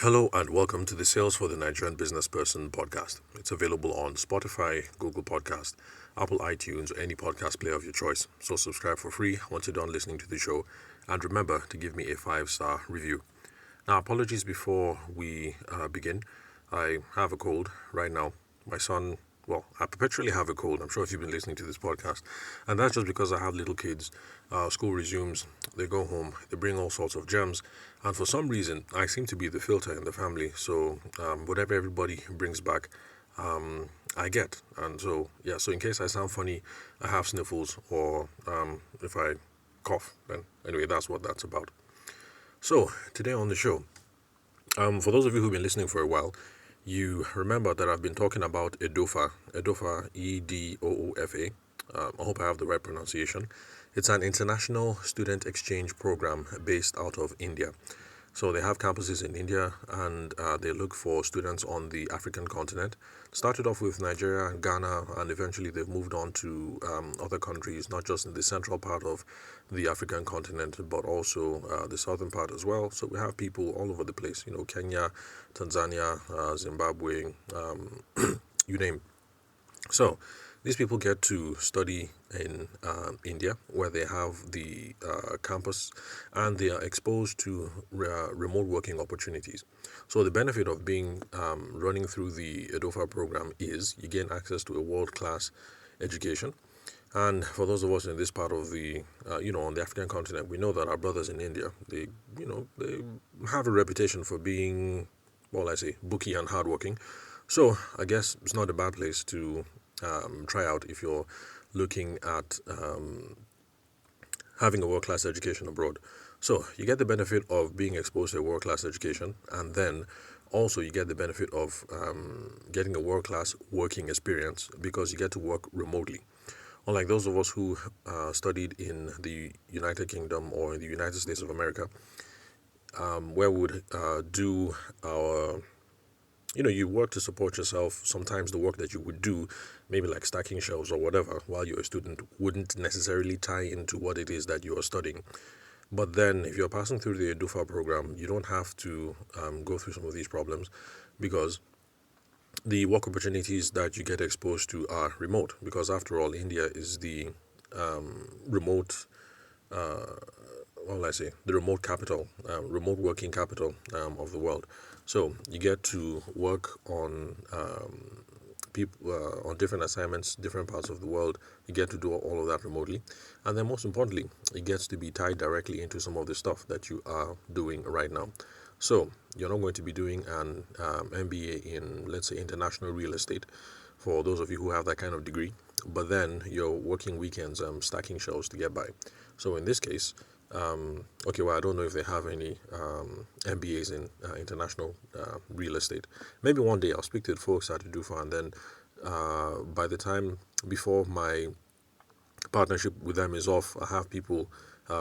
Hello and welcome to the Sales for the Nigerian Business Person podcast. It's available on Spotify, Google Podcast, Apple iTunes, or any podcast player of your choice. So subscribe for free once you're done listening to the show, and remember to give me a 5-star review. Now, apologies before we begin. I have a cold right now. My son, well, I perpetually have a cold. I'm sure if you've been listening to this podcast. And that's just because I have little kids. School resumes, they go home, they bring all sorts of germs. And for some reason, I seem to be the filter in the family. So whatever everybody brings back, I get. And so, yeah, so in case I sound funny, I have sniffles, or if I cough, then anyway, that's what that's about. So, today on the show, for those of you who've been listening for a while, you remember that I've been talking about EDOFA, EDOOFA. I hope I have the right pronunciation. It's an international student exchange program based out of India. So they have campuses in India, and they look for students on the African continent. Started off with Nigeria and Ghana, and eventually they've moved on to other countries, not just in the central part of the African continent, but also the southern part as well. So we have people all over the place, Kenya, Tanzania, Zimbabwe, you name. So these people get to study in India, where they have the campus, and they are exposed to remote working opportunities. So the benefit of being running through the EDOFA program is you gain access to a world-class education. And for those of us in this part of the, on the African continent, we know that our brothers in India, they have a reputation for being, well, I say, booky and hardworking. So I guess it's not a bad place to try out if you're looking at having a world-class education abroad. So you get the benefit of being exposed to a world-class education, and then also you get the benefit of getting a world-class working experience because you get to work remotely. Unlike those of us who studied in the United Kingdom or in the United States of America, where we would do our, you work to support yourself. Sometimes the work that you would do, maybe like stacking shelves or whatever, while you're a student, wouldn't necessarily tie into what it is that you are studying. But then, if you're passing through the EDUFA program, you don't have to go through some of these problems because the work opportunities that you get exposed to are remote. Because after all, India is the remote, what will I say, the remote capital, remote working capital of the world. So you get to work on people on different assignments, different parts of the world. You get to do all of that remotely, and then most importantly, it gets to be tied directly into some of the stuff that you are doing right now. So you're not going to be doing an MBA in, let's say, international real estate, for those of you who have that kind of degree, but then you're working weekends stacking shelves to get by. So in this case, I don't know if they have any MBAs in international real estate. Maybe one day I'll speak to the folks at EDUFA, and then by the time before my partnership with them is off, I have people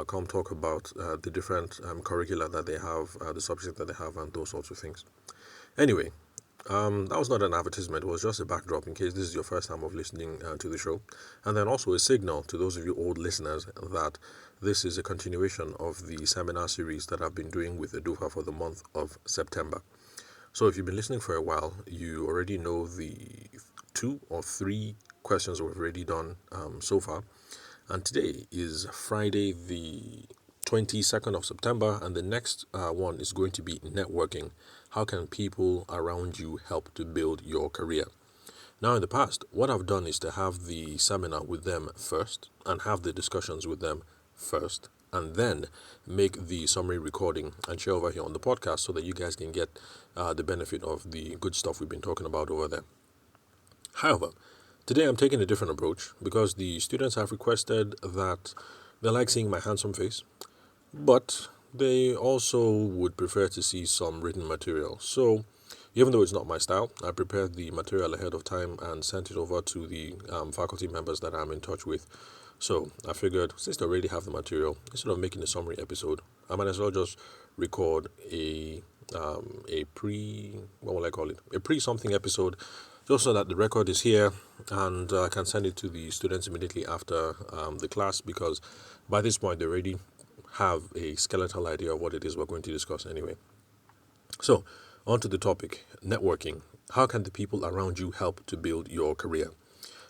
come talk about the different curricula that they have, the subject that they have, and those sorts of things. Anyway, that was not an advertisement. It was just a backdrop in case this is your first time of listening to the show. And then also a signal to those of you old listeners that this is a continuation of the seminar series that I've been doing with EDUFA for the month of September. So if you've been listening for a while, you already know the 2 or 3 questions we've already done so far. And today is Friday, the 22nd of September, and the next one is going to be networking. How can people around you help to build your career? Now, in the past, what I've done is to have the seminar with them first and have the discussions with them first, and then make the summary recording and share over here on the podcast so that you guys can get the benefit of the good stuff we've been talking about over there. However, today I'm taking a different approach because the students have requested that they like seeing my handsome face, but they also would prefer to see some written material. So, even though it's not my style, I prepared the material ahead of time and sent it over to the faculty members that I'm in touch with. So, I figured since they already have the material, instead of making a summary episode, I might as well just record a what will I call it? A pre something episode, just so that the record is here and I can send it to the students immediately after the class, because by this point they already have a skeletal idea of what it is we're going to discuss anyway. So, On to the topic, networking. How can the people around you help to build your career?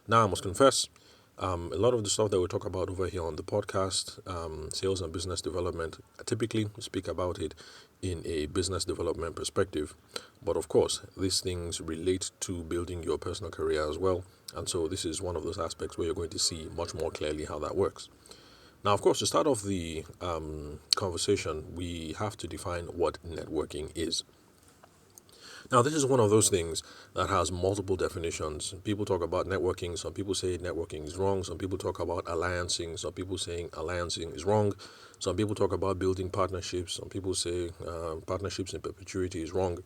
Now, I must confess, a lot of the stuff that we talk about over here on the podcast, sales and business development, I typically speak about it in a business development perspective. But of course, these things relate to building your personal career as well. And so this is one of those aspects where you're going to see much more clearly how that works. Now, of course, to start off the conversation, we have to define what networking is. Now, this is one of those things that has multiple definitions. People talk about networking. Some people say networking is wrong. Some people talk about alliancing. Some people saying alliancing is wrong. Some people talk about building partnerships. Some people say partnerships in perpetuity is wrong.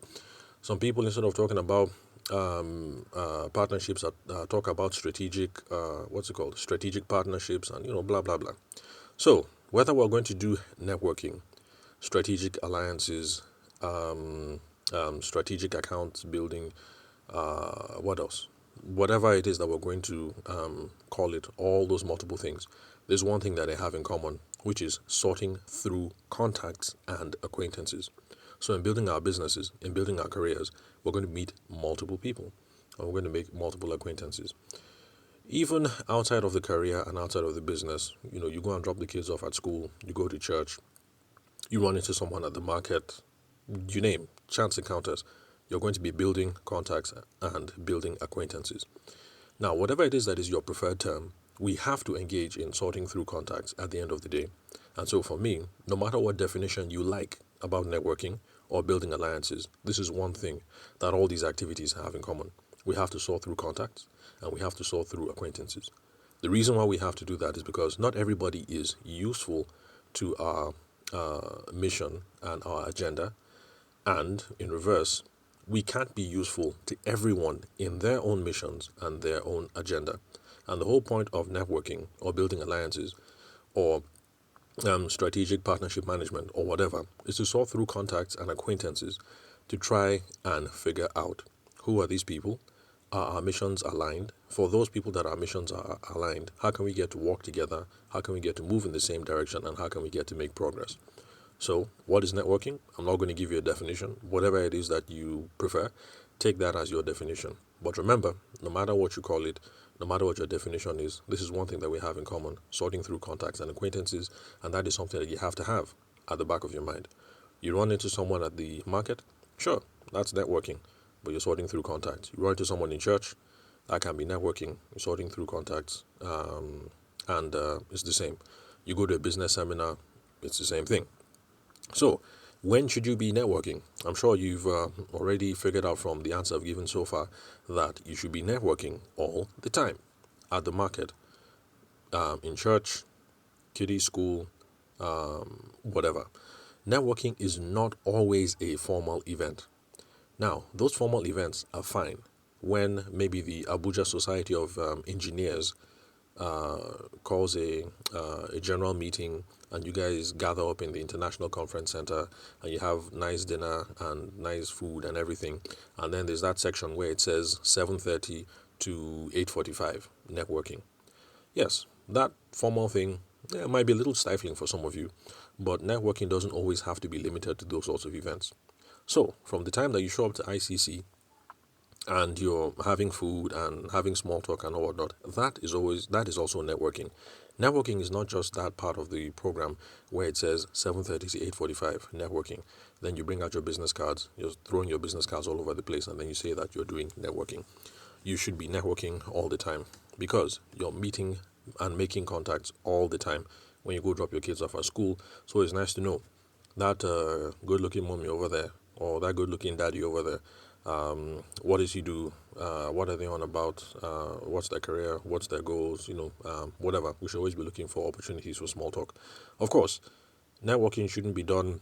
Some people, instead of talking about partnerships, talk about strategic, strategic partnerships, and blah blah blah. So, whether we're going to do networking, strategic alliances, strategic account building, what else? Whatever it is that we're going to call it, all those multiple things, there's one thing that they have in common, which is sorting through contacts and acquaintances. So, in building our businesses, in building our careers, we're going to meet multiple people and we're going to make multiple acquaintances. Even outside of the career and outside of the business, you go and drop the kids off at school, you go to church, you run into someone at the market, you name, chance encounters, you're going to be building contacts and building acquaintances. Now, whatever it is that is your preferred term, we have to engage in sorting through contacts at the end of the day. And so for me, no matter what definition you like about networking or building alliances, this is one thing that all these activities have in common. We have to sort through contacts and we have to sort through acquaintances. The reason why we have to do that is because not everybody is useful to our mission and our agenda. And in reverse, we can't be useful to everyone in their own missions and their own agenda. And the whole point of networking or building alliances or strategic partnership management or whatever is to sort through contacts and acquaintances to try and figure out who are these people. Are our missions aligned? For those people that our missions are aligned, how can we get to work together? How can we get to move in the same direction? And how can we get to make progress? So, what is networking? I'm not going to give you a definition. Whatever it is that you prefer, take that as your definition. But remember, no matter what you call it, no matter what your definition is, this is one thing that we have in common, sorting through contacts and acquaintances, and that is something that you have to have at the back of your mind. You run into someone at the market, sure, that's networking, but you're sorting through contacts. You run into someone in church, that can be networking, you're sorting through contacts, and it's the same. You go to a business seminar, it's the same thing. So, when should you be networking? I'm sure you've already figured out from the answer I've given so far that you should be networking all the time. At the market, in church, kiddie school, whatever. Networking is not always a formal event. Now, those formal events are fine when maybe the Abuja Society of Engineers calls a general meeting and you guys gather up in the International Conference Center and you have nice dinner and nice food and everything. And then there's that section where it says 7:30 to 8:45 networking. Yes, that formal thing might be a little stifling for some of you, but networking doesn't always have to be limited to those sorts of events. So, from the time that you show up to ICC and you're having food and having small talk and all whatnot, that is also networking. Networking is not just that part of the program where it says 7:30 to 8:45 networking. Then you bring out your business cards, you're throwing your business cards all over the place, and then you say that you're doing networking. You should be networking all the time because you're meeting and making contacts all the time when you go drop your kids off at school. So it's nice to know that good-looking mommy over there or that good-looking daddy over there. What does he do? What are they on about? What's their career? What's their goals? Whatever. We should always be looking for opportunities for small talk. Of course, networking shouldn't be done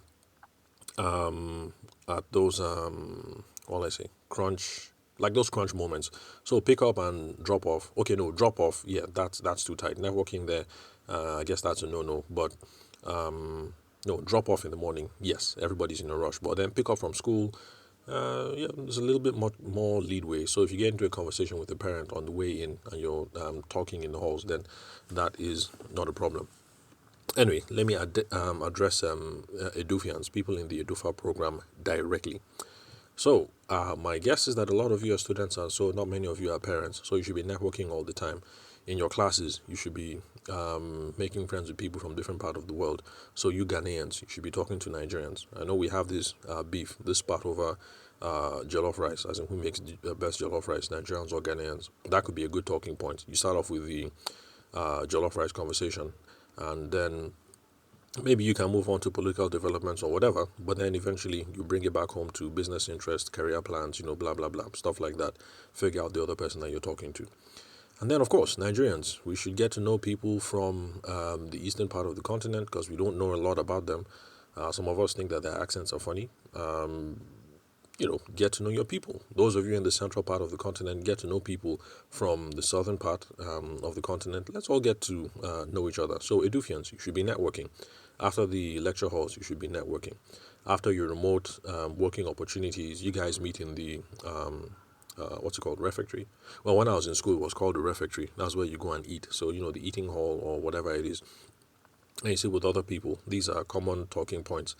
at those those crunch moments. So pick up and drop off. Okay, no, drop off. Yeah, that's too tight. Networking there, I guess that's a no. But no, drop off in the morning. Yes, everybody's in a rush. But then pick up from school. There's a little bit more leadway. So if you get into a conversation with a parent on the way in and you're talking in the halls, then that is not a problem. Anyway, let me address Edufians, people in the Edufa program directly. So, my guess is that a lot of you are students, and so not many of you are parents. So, you should be networking all the time. In your classes, you should be making friends with people from different part of the world. So, you Ghanaians, you should be talking to Nigerians. I know we have this beef, this spat over jollof rice, as in who makes the best jollof rice, Nigerians or Ghanaians. That could be a good talking point. You start off with the jollof rice conversation, and then maybe you can move on to political developments or whatever, but then eventually you bring it back home to business interests, career plans, blah, blah, blah, stuff like that. Figure out the other person that you're talking to. And then, of course, Nigerians. We should get to know people from the eastern part of the continent because we don't know a lot about them. Some of us think that their accents are funny. Get to know your people. Those of you in the central part of the continent, get to know people from the southern part of the continent. Let's all get to know each other. So, Edufians, you should be networking. After the lecture halls, you should be networking. After your remote working opportunities, you guys meet in the what's it called, refectory. Well, when I was in school, it was called the refectory. That's where you go and eat. So the eating hall or whatever it is, and you sit with other people. These are common talking points.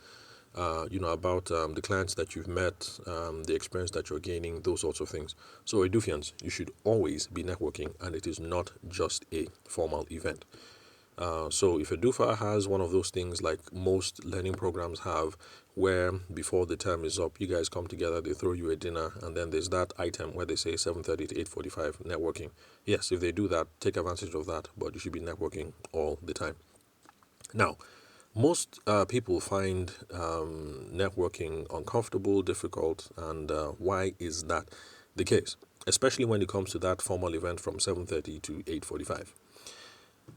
About the clients that you've met, the experience that you're gaining, those sorts of things. So, Edufians, you should always be networking, and it is not just a formal event. So if Edufa has one of those things like most learning programs have, where before the term is up, you guys come together, they throw you a dinner, and then there's that item where they say 7:30 to 8:45 networking. Yes, if they do that, take advantage of that, but you should be networking all the time. Now, most people find networking uncomfortable, difficult, and why is that the case? Especially when it comes to that formal event from 7:30 to 8:45.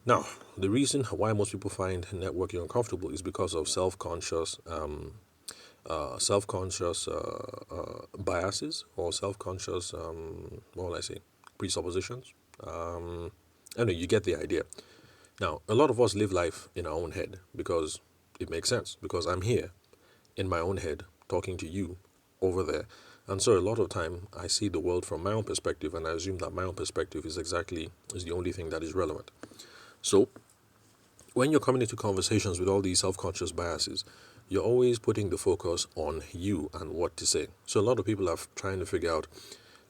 Now, the reason why most people find networking uncomfortable is because of self-conscious biases or self-conscious, what will I say, presuppositions. Anyway, you get the idea. Now, a lot of us live life in our own head because it makes sense. Because I'm here in my own head talking to you over there. And so a lot of time I see the world from my own perspective, and I assume that my own perspective is the only thing that is relevant. So when you're coming into conversations with all these self-conscious biases, you're always putting the focus on you and what to say. So a lot of people are trying to figure out,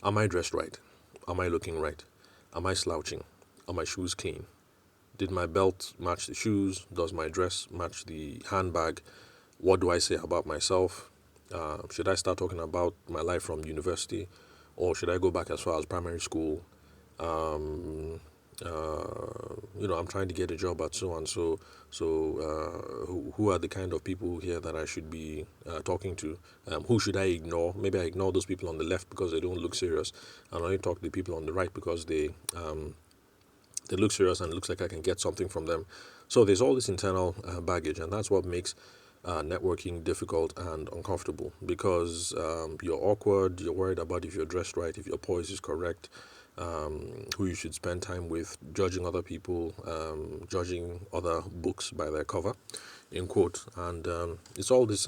am I dressed right? Am I looking right? Am I slouching? Are my shoes clean? Did my belt match the shoes? Does my dress match the handbag? What do I say about myself? Should I start talking about my life from university? Or should I go back as far as primary school? I'm trying to get a job at so and so. So, who are the kind of people here that I should be talking to? Who should I ignore? Maybe I ignore those people on the left because they don't look serious, and only talk to the people on the right because they look serious and it looks like I can get something from them. So there's all this internal baggage, and that's what makes networking difficult and uncomfortable because you're awkward, you're worried about if you're dressed right, if your poise is correct, who you should spend time with, judging other people, judging other books by their cover, in quote. And it's all this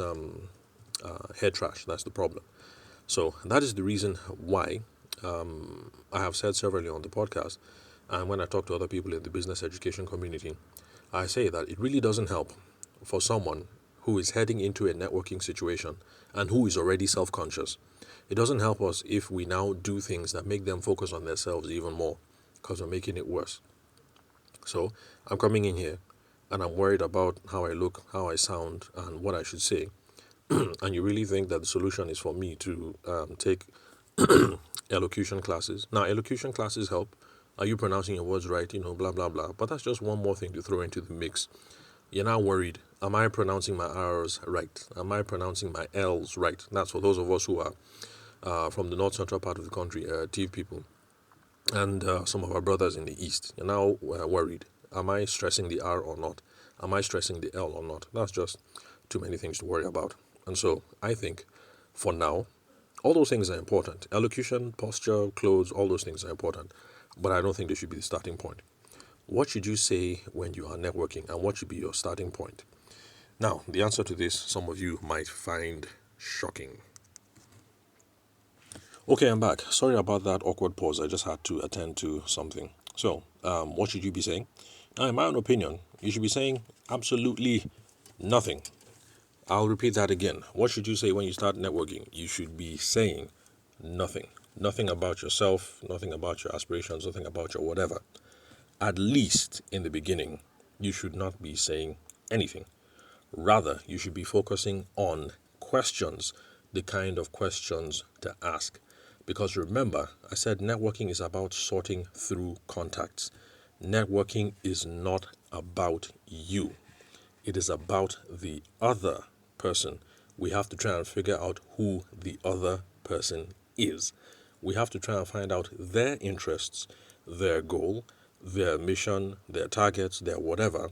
head trash. That's the problem. So that is the reason why I have said severally on the podcast, and when I talk to other people in the business education community, I say that it really doesn't help for someone who is heading into a networking situation and who is already self-conscious. It doesn't help us if we now do things that make them focus on themselves even more because we're making it worse. So I'm coming in here and I'm worried about how I look, how I sound, and what I should say. And you really think that the solution is for me to take elocution classes? Now, elocution classes help. Are you pronouncing your words right? Blah, blah, blah. But that's just one more thing to throw into the mix. You're now worried. Am I pronouncing my R's right? Am I pronouncing my L's right? That's for those of us who are from the north central part of the country, TIV people, and some of our brothers in the east. You're now worried. Am I stressing the R or not? Am I stressing the L or not? That's just too many things to worry about. And so I think for now, all those things are important. Elocution, posture, clothes, all those things are important. But I don't think they should be the starting point. What should you say when you are networking, and what should be your starting point? Now, the answer to this, some of you might find shocking. Okay, I'm back. Sorry about that awkward pause. I just had to attend to something. So, what should you be saying? Now, in my own opinion, you should be saying absolutely nothing. I'll repeat that again. What should you say when you start networking? You should be saying nothing. Nothing about yourself, nothing about your aspirations, nothing about your whatever. At least in the beginning, you should not be saying anything. Rather, you should be focusing on questions, the kind of questions to ask. Because remember, I said networking is about sorting through contacts. Networking is not about you, it is about the other person. We have to try and figure out who the other person is. We have to try and find out their interests, their goal, their mission, their targets, their whatever,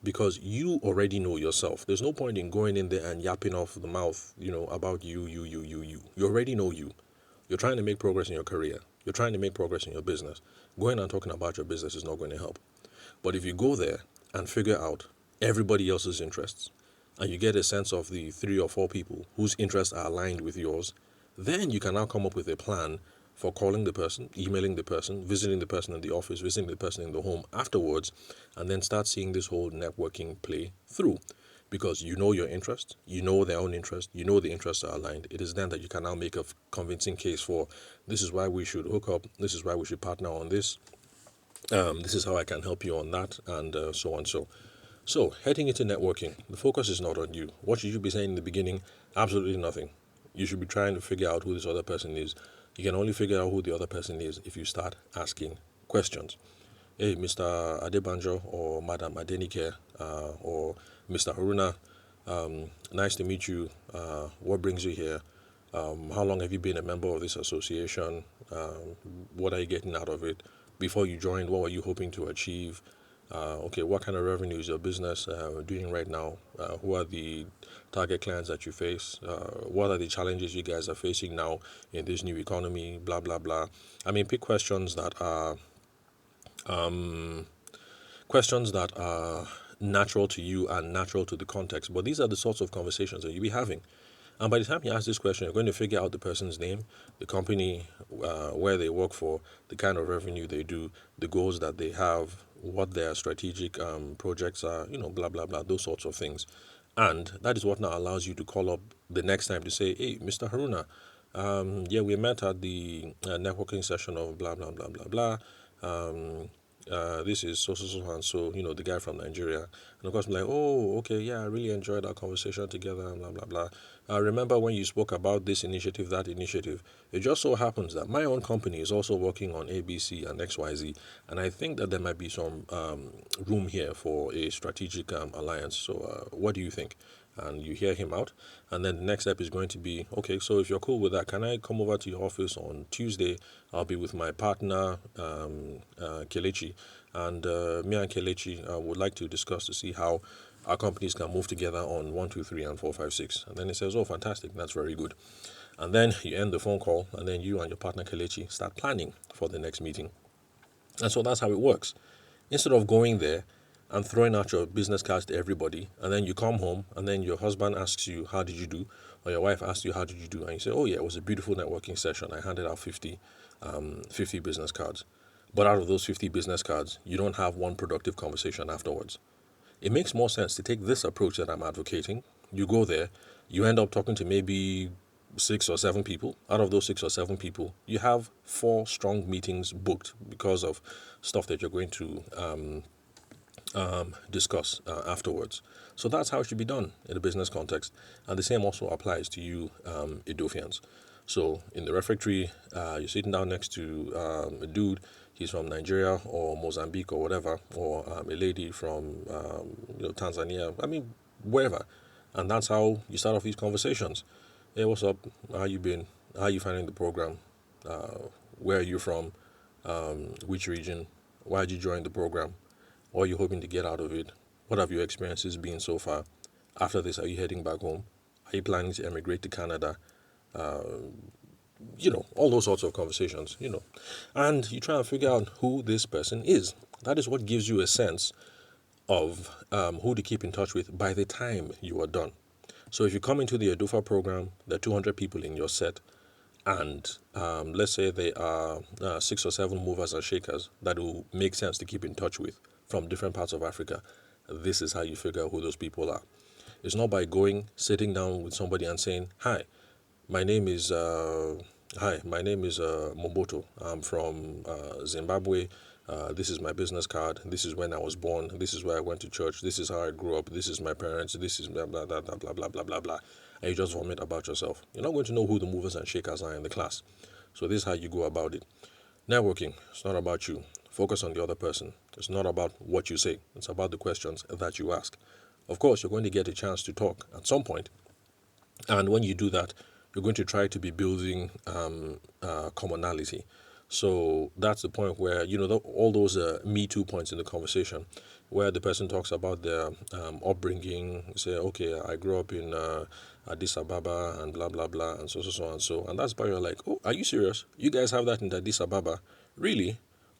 because you already know yourself. There's no point in going in there and yapping off the mouth, about you. You already know you. You're trying to make progress in your career. You're trying to make progress in your business. Going and talking about your business is not going to help. But if you go there and figure out everybody else's interests, and you get a sense of the 3 or 4 people whose interests are aligned with yours, then you can now come up with a plan for calling the person, emailing the person, visiting the person in the office, visiting the person in the home afterwards, and then start seeing this whole networking play through. Because you know your interest, you know their own interest, you know the interests are aligned. It is then that you can now make a convincing case for this is why we should hook up, this is why we should partner on this, this is how I can help you on that, and so on. So, heading into networking, the focus is not on you. What should you be saying in the beginning? Absolutely nothing. You should be trying to figure out who this other person is. You can only figure out who the other person is if you start asking questions. Hey, Mr. Adebanjo or Madam Adenike or Mr. Haruna, nice to meet you. What brings you here? How long have you been a member of this association? What are you getting out of it? Before you joined, what were you hoping to achieve? Okay, what kind of revenue is your business doing right now? Who are the target clients that you face? What are the challenges you guys are facing now in this new economy? Blah, blah, blah. I mean, pick questions that are natural to you and natural to the context. But these are the sorts of conversations that you'll be having. And by the time you ask this question, you're going to figure out the person's name, the company, where they work for, the kind of revenue they do, the goals that they have, what their strategic projects are, blah, blah, blah, those sorts of things. And that is what now allows you to call up the next time to say, hey, Mr. Haruna, yeah, we met at the networking session of blah, blah, blah, blah, blah. This is so and so, the guy from Nigeria. And of course, I'm like, oh, okay, yeah, I really enjoyed our conversation together, and blah, blah, blah. I remember when you spoke about this initiative, that initiative. It just so happens that my own company is also working on ABC and XYZ, and I think that there might be some room here for a strategic alliance. So, what do you think? And you hear him out, and then the next step is going to be, okay, so if you're cool with that, can I come over to your office on Tuesday? I'll be with my partner, Kelechi, and me and Kelechi would like to discuss to see how our companies can move together on 1, 2, 3, and 4, 5, 6. And then he says, oh, fantastic, that's very good. And then you end the phone call, and then you and your partner Kelechi start planning for the next meeting. And so that's how it works. Instead of going there and throwing out your business cards to everybody, and then you come home, and then your husband asks you, how did you do? Or your wife asks you, how did you do? And you say, oh, yeah, it was a beautiful networking session. I handed out 50 business cards. But out of those 50 business cards, you don't have one productive conversation afterwards. It makes more sense to take this approach that I'm advocating. You go there, you end up talking to maybe 6 or 7 people. Out of those 6 or 7 people, you have 4 strong meetings booked because of stuff that you're going to discuss afterwards. So that's how it should be done in a business context. And the same also applies to you, Edofians. So in the refectory, you're sitting down next to a dude. He's from Nigeria or Mozambique or whatever, or a lady from Tanzania. I mean, wherever. And that's how you start off these conversations. Hey, what's up? How you been? How you finding the program? Where are you from? Which region? Why did you join the program? What are you hoping to get out of it? What have your experiences been so far? After this, are you heading back home? Are you planning to emigrate to Canada? All those sorts of conversations, and you try and figure out who this person is. That is what gives you a sense of who to keep in touch with by the time you are done. So if you come into the Edufa program, there are 200 people in your set, and let's say they are 6 or 7 movers and shakers that will make sense to keep in touch with from different parts of Africa. This is how you figure out who those people are. It's not by going, sitting down with somebody and saying, my name is my name is Moboto. I'm from Zimbabwe. This is my business card. This is when I was born. This is where I went to church. This is how I grew up. This is my parents. This is blah blah blah blah blah blah blah blah blah. And you just vomit about yourself. You're not going to know who the movers and shakers are in the class. So this is how you go about it. Networking, it's not about you. Focus on the other person. It's not about what you say. It's about the questions that you ask. Of course, you're going to get a chance to talk at some point. And when you do that, you're going to try to be building commonality. So that's the point where, all those Me Too points in the conversation, where the person talks about their upbringing, say, okay, I grew up in Addis Ababa and blah, blah, blah, and so, and so. And that's why you're like, oh, are you serious? You guys have that in Addis Ababa? Really?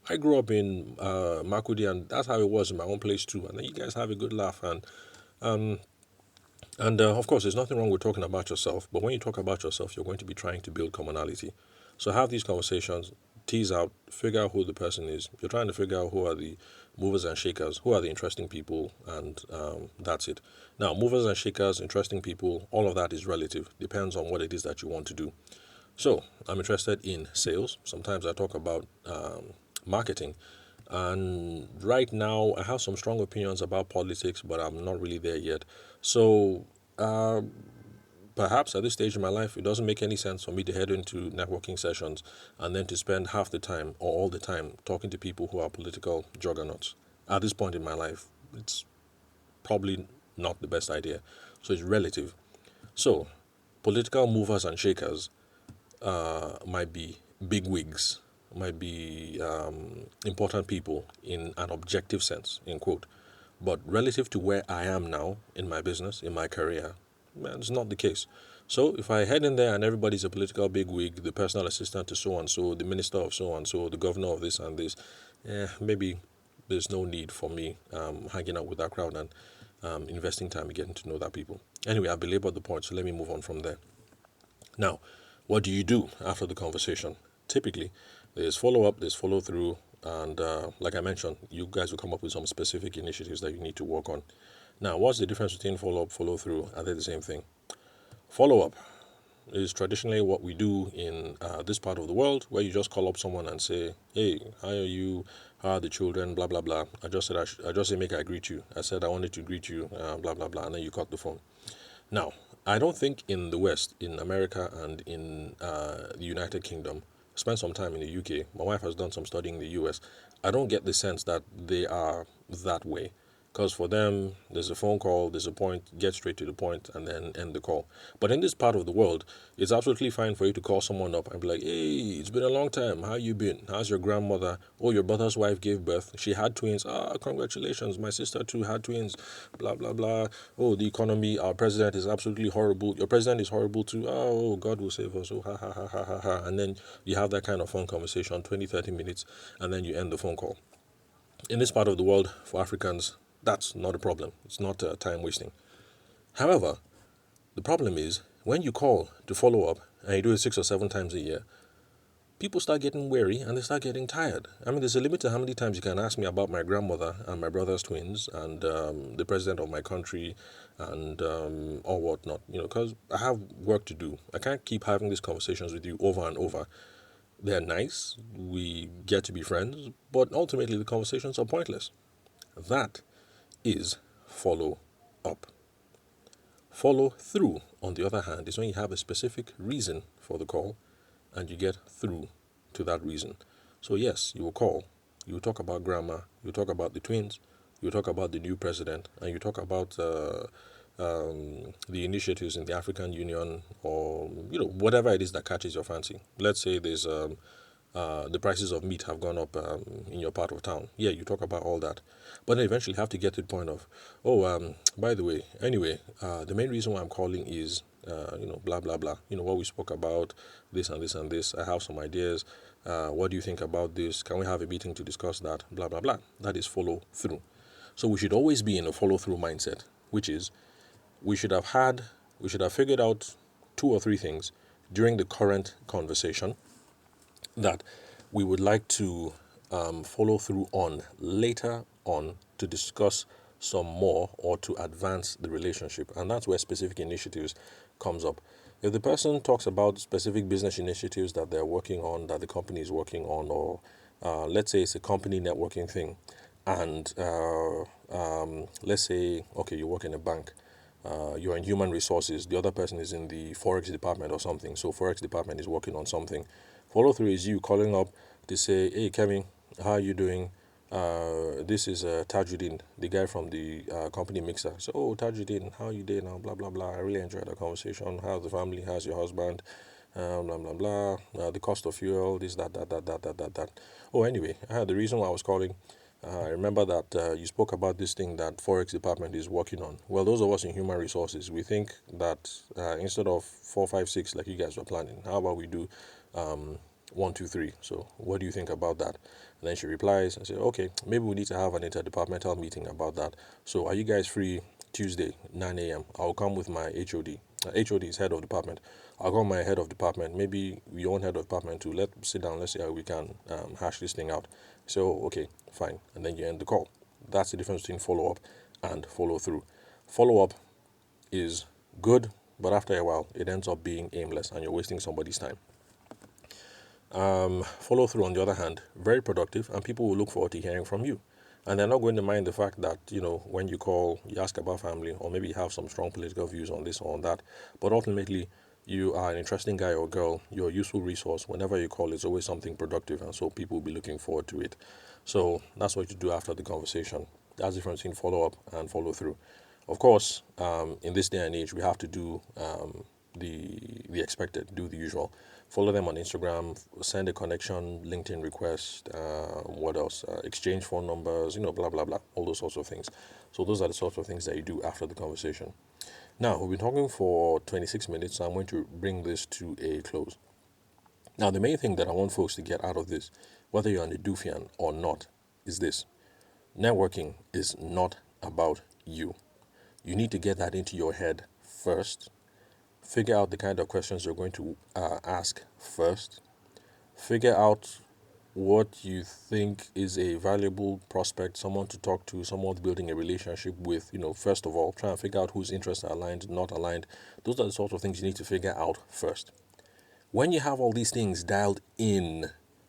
I grew up in Makudi, and that's how it was in my own place too. And then you guys have a good laugh. And of course, there's nothing wrong with talking about yourself, but when you talk about yourself, you're going to be trying to build commonality. So have these conversations, tease out, figure out who the person is. You're trying to figure out who are the movers and shakers, who are the interesting people, and that's it. Now, movers and shakers, interesting people, all of that is relative. Depends on what it is that you want to do. So I'm interested in sales. Sometimes I talk about marketing. And right now, I have some strong opinions about politics, but I'm not really there yet. So perhaps at this stage in my life, it doesn't make any sense for me to head into networking sessions and then to spend half the time or all the time talking to people who are political juggernauts. At this point in my life, it's probably not the best idea. So it's relative. So political movers and shakers might be big wigs, might be important people in an objective sense, in quote. But relative to where I am now in my business, in my career, man, it's not the case. So if I head in there and everybody's a political bigwig, the personal assistant to so and so, the minister of so and so, the governor of this and this, maybe there's no need for me hanging out with that crowd and investing time in getting to know that people. Anyway, I belabored the point, so let me move on from there. Now, what do you do after the conversation? Typically, there's follow up, there's follow through, and like I mentioned, you guys will come up with some specific initiatives that you need to work on. Now, what's the difference between follow up, follow through? Are they the same thing? Follow up is traditionally what we do in this part of the world, where you just call up someone and say, "Hey, how are you? How are the children? Blah blah blah." I just said I just said make I greet you. I said I wanted to greet you. Blah blah blah, and then you cut the phone. Now, I don't think in the West, in America and in the United Kingdom, spent some time in the UK. My wife has done some studying in the US. I don't get the sense that they are that way. Because for them, there's a phone call, there's a point, get straight to the point, and then end the call. But in this part of the world, it's absolutely fine for you to call someone up and be like, "Hey, it's been a long time. How you been? How's your grandmother? Oh, your brother's wife gave birth. She had twins. Ah, congratulations. My sister too had twins. Blah, blah, blah. Oh, the economy, our president is absolutely horrible. Your president is horrible too. Oh, God will save us. Oh, ha, ha, ha, ha, ha, ha." And then you have that kind of phone conversation, 20, 30 minutes, and then you end the phone call. In this part of the world, for Africans, that's not a problem. It's not time wasting. However, the problem is when you call to follow up and you do it 6 or 7 times a year, people start getting weary and they start getting tired. I mean, there's a limit to how many times you can ask me about my grandmother and my brother's twins and the president of my country and or whatnot, because I have work to do. I can't keep having these conversations with you over and over. They're nice, we get to be friends, but ultimately the conversations are pointless. That is follow up. Follow through, on the other hand, is when you have a specific reason for the call and you get through to that reason. So yes, you will call, you will talk about grandma, you will talk about the twins, you will talk about the new president, and you talk about the initiatives in the African Union, or whatever it is that catches your fancy. Let's say there's the prices of meat have gone up in your part of town. Yeah, you talk about all that. But then eventually have to get to the point of, by the way, anyway, the main reason why I'm calling is, blah, blah, blah. What we spoke about, this and this and this. I have some ideas. What do you think about this? Can we have a meeting to discuss that? Blah, blah, blah. That is follow through. So we should always be in a follow through mindset, which is we should have figured out 2 or 3 things during the current conversation that we would like to follow through on later on to discuss some more or to advance the relationship. And that's where specific initiatives comes up. If the person talks about specific business initiatives that they're working on, that the company is working on, or let's say it's a company networking thing, and let's say, okay, you work in a bank, you're in human resources, the other person is in the forex department or something, so forex department is working on something. Follow through is you calling up to say, hey Kevin, how are you doing? This is Tajuddin, the guy from the company mixer. So, oh Tajuddin, how are you doing now? Blah blah blah. I really enjoyed the conversation. How's the family? How's your husband? Blah blah blah. The cost of fuel, this, that. Oh, anyway, the reason why I was calling, I remember that you spoke about this thing that Forex department is working on. Well, those of us in human resources, we think that instead of 4, 5, 6 like you guys were planning, how about we do 1, 2, 3? So, what do you think about that? And then she replies and says, okay, maybe we need to have an interdepartmental meeting about that. So, are you guys free Tuesday, 9 a.m.? I'll come with my HOD. HOD is head of department. I'll call my head of department. Maybe your own head of department to let's sit down. Let's see how we can hash this thing out. So okay, fine, and then you end the call. That's the difference between follow up and follow through. Follow up is good, but after a while, it ends up being aimless, and you're wasting somebody's time. Follow through, on the other hand, very productive, and people will look forward to hearing from you. And they're not going to mind the fact that, when you call, you ask about family, or maybe you have some strong political views on this or on that. But ultimately, you are an interesting guy or girl, you're a useful resource. Whenever you call, it's always something productive, and so people will be looking forward to it. So that's what you do after the conversation. That's the difference between follow up and follow through. Of course, in this day and age, we have to do the expected, do the usual. Follow them on Instagram, send a connection, LinkedIn request, what else? Exchange phone numbers, blah, blah, blah, all those sorts of things. So those are the sorts of things that you do after the conversation. Now, we've been talking for 26 minutes, so I'm going to bring this to a close. Now, the main thing that I want folks to get out of this, whether you're on the Dufian or not, is this. Networking is not about you. You need to get that into your head first. Figure out the kind of questions you're going to ask first. Figure out what you think is a valuable prospect, someone to talk to, someone building a relationship with. First of all, try and figure out whose interests are aligned, not aligned. Those are the sorts of things you need to figure out first. When you have all these things dialed in,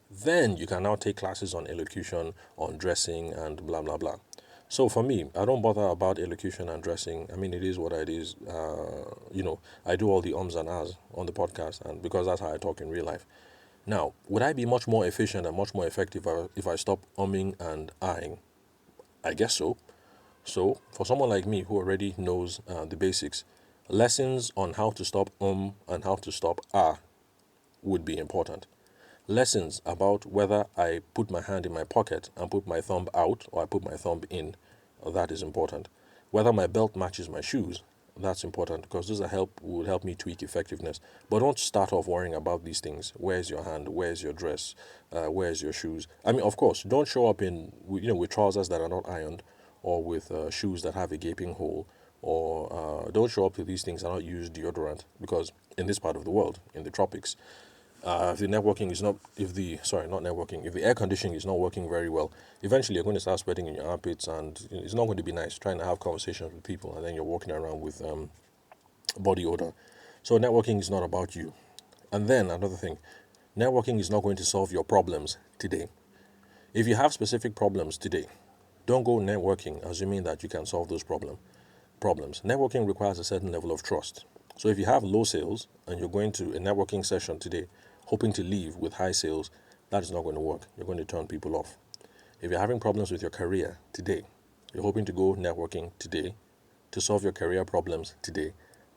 then you can now take classes on elocution, on dressing, and blah, blah, blah. So for me, I don't bother about elocution and dressing. I mean, it is what it is. I do all the ums and ahs on the podcast, and because that's how I talk in real life. Now, would I be much more efficient and much more effective if I stop umming and ahhing? I guess so. So, for someone like me who already knows the basics, lessons on how to stop and how to stop would be important. Lessons about whether I put my hand in my pocket and put my thumb out or I put my thumb in, that is important. Whether my belt matches my shoes, that's important because those would help me tweak effectiveness. But don't start off worrying about these things. Where's your hand? Where's your dress? Where's your shoes? I mean, of course, don't show up with trousers that are not ironed or with shoes that have a gaping hole. Or don't show up to these things and not use deodorant because in this part of the world, in the tropics, if the air conditioning is not working very well, eventually you're going to start sweating in your armpits, and it's not going to be nice trying to have conversations with people, and then you're walking around with body odor. So networking is not about you. And then another thing, networking is not going to solve your problems today. If you have specific problems today, don't go networking assuming that you can solve those problems. Networking requires a certain level of trust. So if you have low sales and you're going to a networking session today, hoping to leave with high sales, that is not going to work. You're going to turn people off. If you're having problems with your career today, you're hoping to go networking today to solve your career problems today,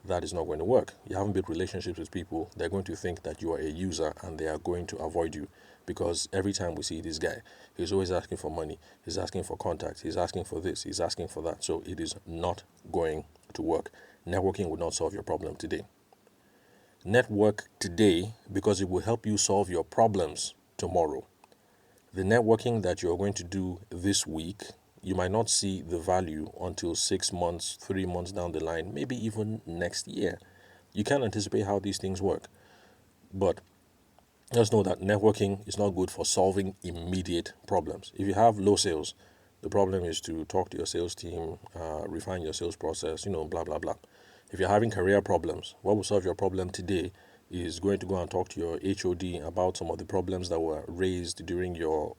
that is not going to work. You haven't built relationships with people. They're going to think that you are a user and they are going to avoid you because every time we see this guy, he's always asking for money. He's asking for contacts. He's asking for this. He's asking for that. So it is not going to work. Networking will not solve your problem today. Network today because it will help you solve your problems tomorrow. The networking that you're going to do this week, you might not see the value until 6 months, 3 months down the line, maybe even next year. You can't anticipate how these things work. But just know that networking is not good for solving immediate problems. If you have low sales, The problem is to talk to your sales team, refine your sales process, blah, blah, blah. If you're having career problems, what will solve your problem today is going to go and talk to your HOD about some of the problems that were raised during your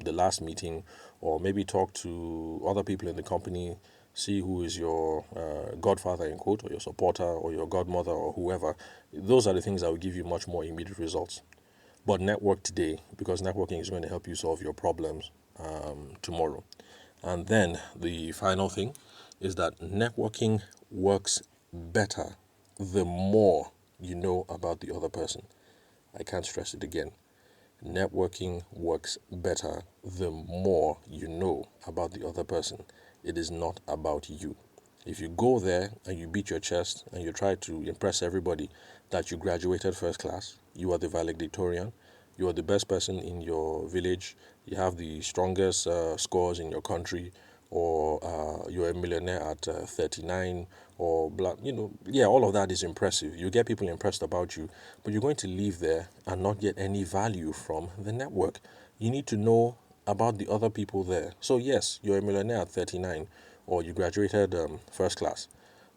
the last meeting, or maybe talk to other people in the company, see who is your godfather in quote, or your supporter, or your godmother, or whoever. Those are the things that will give you much more immediate results. But network today, because networking is going to help you solve your problems tomorrow. And then the final thing is that networking works better the more you know about the other person. I can't stress it again. Networking works better the more you know about the other person. It is not about you. If you go there and you beat your chest and you try to impress everybody that you graduated first class, you are the valedictorian, you are the best person in your village, you have the strongest scores in your country, or you're a millionaire at 39, or blah, yeah, all of that is impressive. You get people impressed about you, but you're going to leave there and not get any value from the network. You need to know about the other people there. So yes, you're a millionaire at 39, or you graduated first class,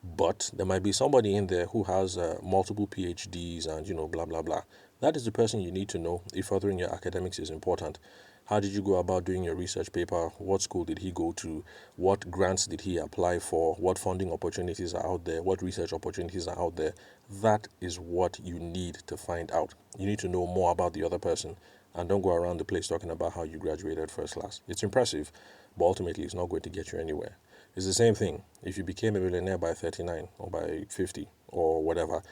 but there might be somebody in there who has multiple PhDs and blah blah blah. That is the person you need to know if furthering your academics is important. How did you go about doing your research paper? What school did he go to? What grants did he apply for? What funding opportunities are out there? What research opportunities are out there? That is what you need to find out. You need to know more about the other person, and don't go around the place talking about how you graduated first class. It's impressive, but ultimately it's not going to get you anywhere. It's the same thing. If you became a millionaire by 39 or by 50 or whatever,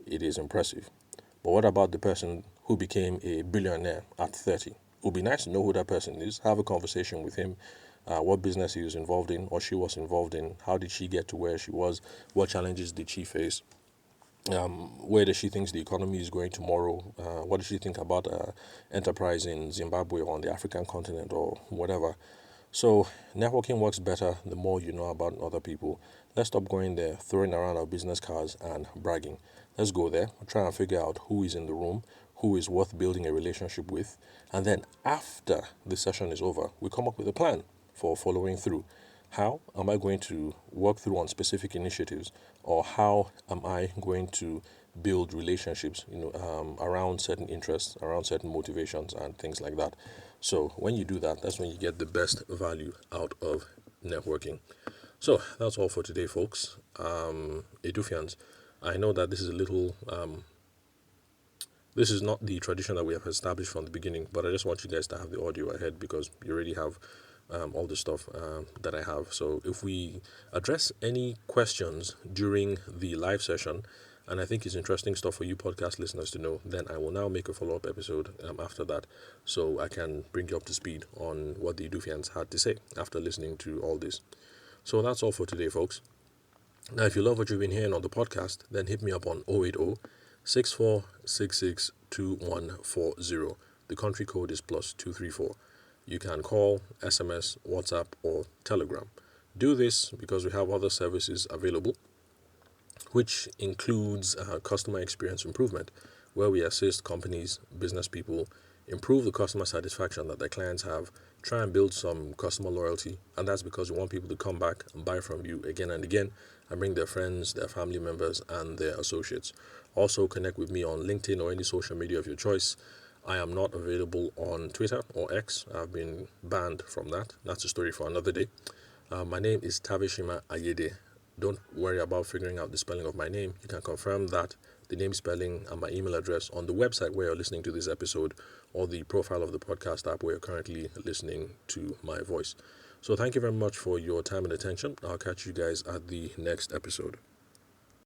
it is impressive. But what about the person who became a billionaire at 30? It would be nice to know who that person is, have a conversation with him, what business he was involved in or she was involved in, how did she get to where she was, what challenges did she face, where does she think the economy is going tomorrow, what does she think about enterprise in Zimbabwe or on the African continent or whatever. So networking works better the more you know about other people. Let's stop going there, throwing around our business cards and bragging. Let's go there, try and figure out who is in the room, who is worth building a relationship with, and then after the session is over, we come up with a plan for following through. How am I going to work through on specific initiatives, or how am I going to build relationships, around certain interests, around certain motivations, and things like that. So when you do that, that's when you get the best value out of networking. So that's all for today, folks. Edufians, I know that this is a little this is not the tradition that we have established from the beginning, but I just want you guys to have the audio ahead because you already have all the stuff that I have. So if we address any questions during the live session, and I think it's interesting stuff for you podcast listeners to know, then I will now make a follow-up episode after that, so I can bring you up to speed on what the Edufians had to say after listening to all this. So that's all for today, folks. Now, if you love what you've been hearing on the podcast, then hit me up on 080 6466 2140. The country code is +234. You can call, SMS, WhatsApp, or Telegram. Do this because we have other services available, which includes customer experience improvement, where we assist companies, business people, improve the customer satisfaction that their clients have, try and build some customer loyalty, and that's because we want people to come back and buy from you again and again and bring their friends, their family members, and their associates. Also, connect with me on LinkedIn or any social media of your choice. I am not available on Twitter or X. I've been banned from that. That's a story for another day. My name is Tavishima Ayede. Don't worry about figuring out the spelling of my name. You can confirm that, the name spelling, and my email address on the website where you're listening to this episode, or the profile of the podcast app where you're currently listening to my voice. So thank you very much for your time and attention. I'll catch you guys at the next episode.